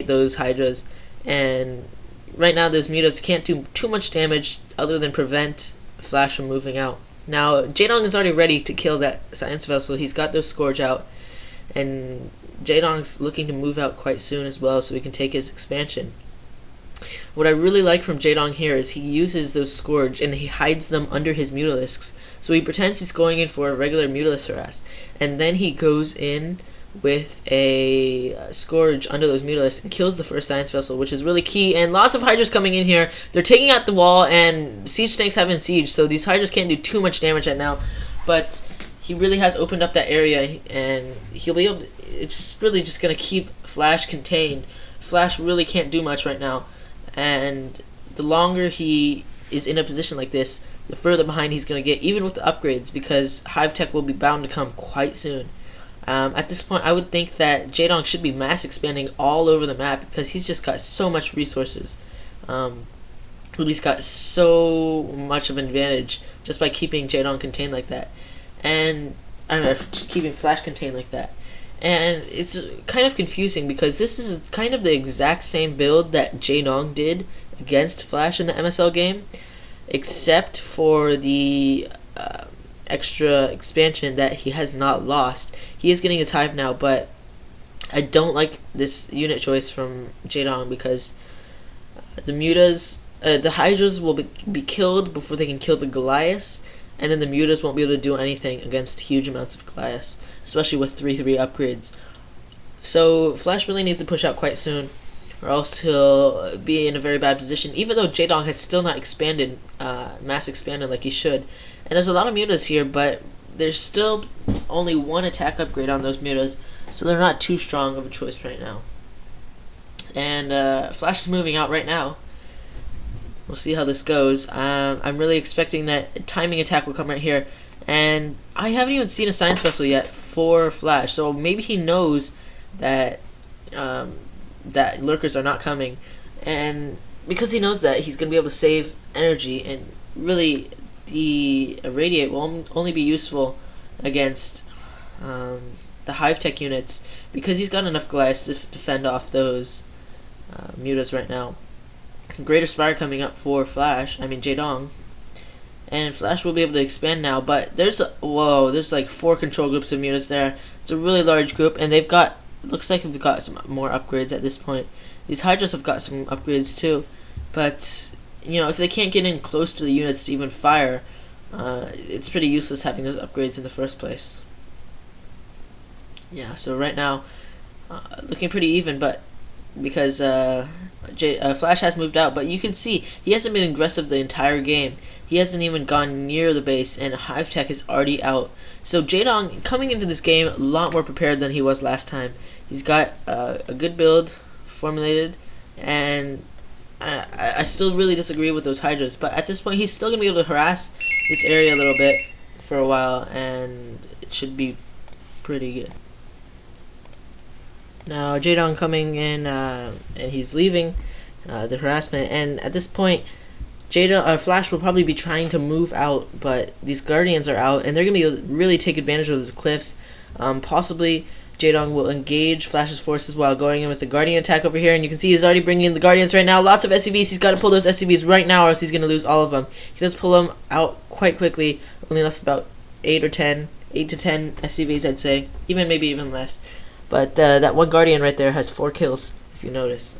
those Hydras, and right now those Mutas can't do too much damage other than prevent Flash from moving out. Now Jaedong is already ready to kill that Science Vessel. He's got those Scourge out, and Jaedong's looking to move out quite soon as well so he can take his expansion. What I really like from Jaedong here is he uses those Scourge and he hides them under his Mutalisks. So he pretends he's going in for a regular Mutalisk harass, and then he goes in with a Scourge under those Mutalisks and kills the first Science Vessel, which is really key. And lots of Hydras coming in here. They're taking out the wall, and Siege Tanks have been sieged, so these Hydras can't do too much damage right now. But he really has opened up that area, and he'll be able to, it's just really just going to keep Flash contained. Flash really can't do much right now, and the longer he is in a position like this, the further behind he's going to get, even with the upgrades, because Hive Tech will be bound to come quite soon. At this point, I would think that Jaedong should be mass expanding all over the map because he's just got so much resources. He's got so much of an advantage just by keeping Jaedong contained like that, and keeping Flash contained like that. And it's kind of confusing because this is kind of the exact same build that Jaedong did against Flash in the MSL game, except for the extra expansion that he has not lost. He is getting his Hive now, but I don't like this unit choice from Jaedong because the Hydras will be killed before they can kill the Goliaths, and then the Mutas won't be able to do anything against huge amounts of Goliaths, especially with 3/3 upgrades. So Flash really needs to push out quite soon, or else he'll be in a very bad position, even though Jaedong has still not expanded, mass expanded like he should. And there's a lot of Mutas here, but there's still only one attack upgrade on those Mutas, so they're not too strong of a choice right now. And Flash is moving out right now. We'll see how this goes. I'm really expecting that timing attack will come right here, and I haven't even seen a Science Vessel yet for Flash, so maybe he knows that that Lurkers are not coming, and because he knows that, he's going to be able to save energy, and really the Irradiate will only be useful against the Hive Tech units because he's got enough Goliaths to defend off those Mutas right now. Greater Spire coming up for Jaedong, and Flash will be able to expand now, but there's like 4 control groups of Mutas there. It's a really large group, and looks like we've got some more upgrades at this point. These Hydras have got some upgrades too, but if they can't get in close to the units to even fire, it's pretty useless having those upgrades in the first place. Yeah, so right now, looking pretty even, but because Flash has moved out, but you can see he hasn't been aggressive the entire game. He hasn't even gone near the base, and Hive Tech is already out. So Jaedong, coming into this game, a lot more prepared than he was last time. He's got a good build formulated, and I still really disagree with those Hydras, but at this point he's still going to be able to harass this area a little bit for a while, and it should be pretty good. Now Jaedong coming in, and he's leaving the harassment, and at this point Flash will probably be trying to move out, but these Guardians are out, and they're going to really take advantage of those cliffs. Possibly Jaedong will engage Flash's forces while going in with the Guardian attack over here, and you can see he's already bringing in the Guardians right now. Lots of SCVs. He's got to pull those SCVs right now, or else he's going to lose all of them. He does pull them out quite quickly. Only lost about 8 to 10 SCVs, I'd say, maybe even less. But that one Guardian right there has 4 kills, if you notice.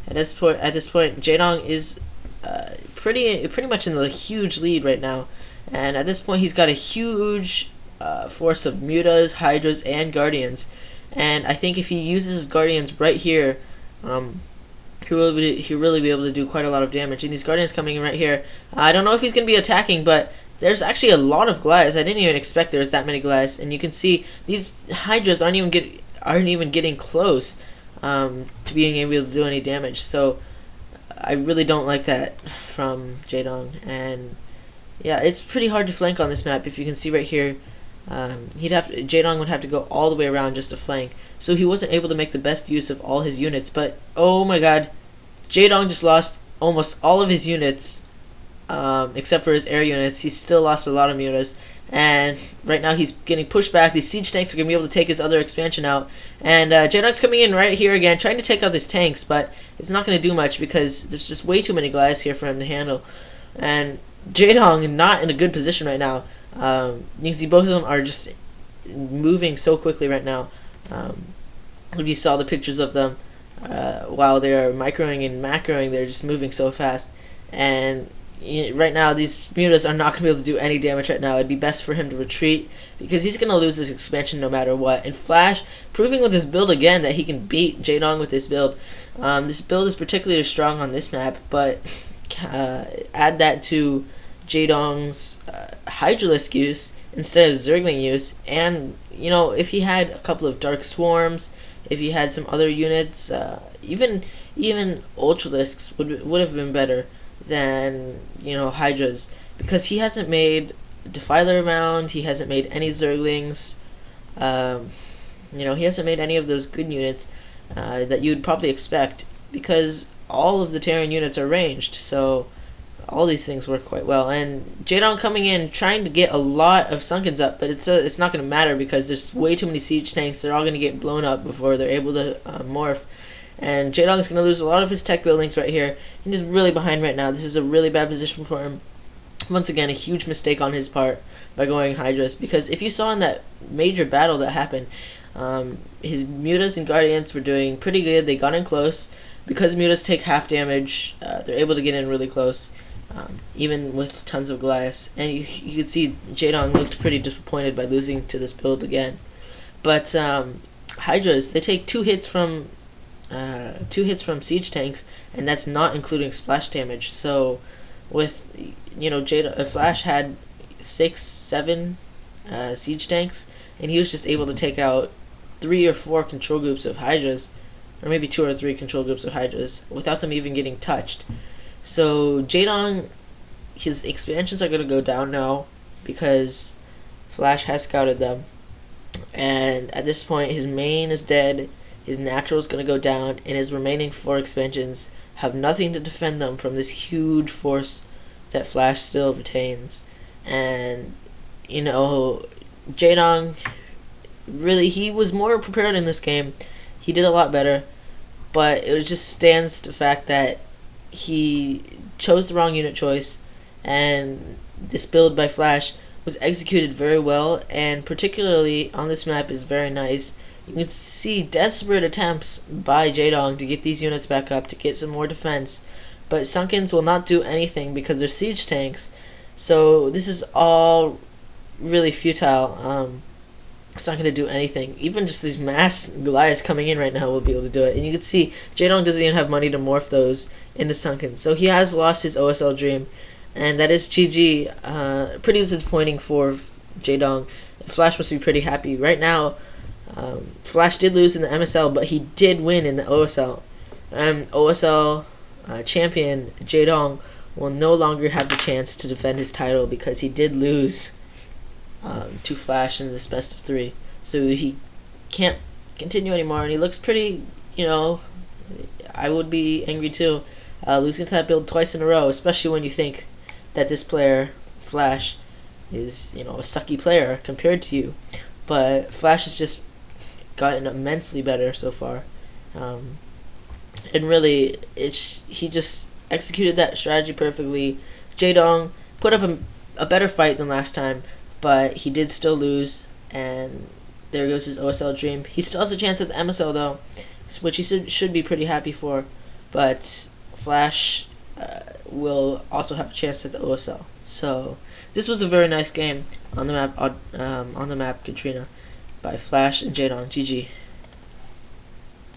At this point, Jaedong is pretty much in the huge lead right now, and at this point he's got a huge force of Mutas, Hydras, and Guardians, and I think if he uses his Guardians right here, he'll really be able to do quite a lot of damage. And these Guardians coming in right here, I don't know if he's going to be attacking, but there's actually a lot of Goliaths. I didn't even expect there was that many Goliaths, and you can see these Hydras aren't even getting close to being able to do any damage. So I really don't like that from Jaedong, and yeah, it's pretty hard to flank on this map. If you can see right here, Jaedong would have to go all the way around just to flank, so he wasn't able to make the best use of all his units. But oh my god, Jaedong just lost almost all of his units except for his air units. He's still lost a lot of mutas. And right now he's getting pushed back. These siege tanks are going to be able to take his other expansion out. And Jaedong's coming in right here again, trying to take out his tanks, but it's not going to do much because there's just way too many Goliaths here for him to handle. And Jaedong not in a good position right now. You can see both of them are just moving so quickly right now. If you saw the pictures of them while they're microing and macroing, they're just moving so fast. And right now, these mutas are not going to be able to do any damage right now. It'd be best for him to retreat because he's going to lose this expansion no matter what. And Flash, proving with this build again that he can beat Jaedong with this build. This build is particularly strong on this map, but add that to Jaedong's Hydralisk use instead of Zergling use. And, if he had a couple of Dark Swarms, if he had some other units, even Ultralisks would have been better than Hydras, because he hasn't made Defiler Mound, he hasn't made any Zerglings, he hasn't made any of those good units that you'd probably expect, because all of the Terran units are ranged, so all these things work quite well. And Jaedong coming in trying to get a lot of Sunkens up, but it's not going to matter because there's way too many siege tanks. They're all going to get blown up before they're able to morph. And Jaedong is going to lose a lot of his tech buildings right here. He's really behind right now. This is a really bad position for him. Once again, a huge mistake on his part by going Hydras. Because if you saw in that major battle that happened, his Mutas and Guardians were doing pretty good. They got in close. Because Mutas take half damage, they're able to get in really close, even with tons of Goliaths. And you could see Jaedong looked pretty disappointed by losing to this build again. But Hydras, they take two hits from siege tanks, and that's not including splash damage. So with Flash had 6-7 siege tanks, and he was just able to take out 3 or 4 control groups of Hydras, or maybe 2 or 3 control groups of Hydras without them even getting touched. So Jaedong, his expansions are going to go down now because Flash has scouted them, and at this point his main is dead. His natural is going to go down, and his remaining 4 expansions have nothing to defend them from this huge force that Flash still retains. And, Jaedong, really, he was more prepared in this game. He did a lot better, but it just stands to the fact that he chose the wrong unit choice, and this build by Flash was executed very well, and particularly on this map is very nice. You can see desperate attempts by Jaedong to get these units back up, to get some more defense. But Sunkens will not do anything because they're siege tanks. So this is all really futile. It's not going to do anything. Even just these mass Goliaths coming in right now will be able to do it. And you can see Jaedong doesn't even have money to morph those into Sunkens. So he has lost his OSL dream. And that is GG. Pretty disappointing for Jaedong. Flash must be pretty happy. Right now, Flash did lose in the MSL, but he did win in the OSL. OSL champion Jaedong will no longer have the chance to defend his title because he did lose to Flash in this best of 3. So he can't continue anymore, and he looks pretty, I would be angry too, losing to that build twice in a row, especially when you think that this player, Flash, is, a sucky player compared to you. But Flash has just gotten immensely better so far. And really, he just executed that strategy perfectly. Jaedong put up a better fight than last time, but he did still lose, and there goes his OSL dream. He still has a chance at the MSL though, which he should be pretty happy for, but Flash will also have a chance at the OSL. So this was a very nice game on the map Katrina by Flash and Jaedong. GG.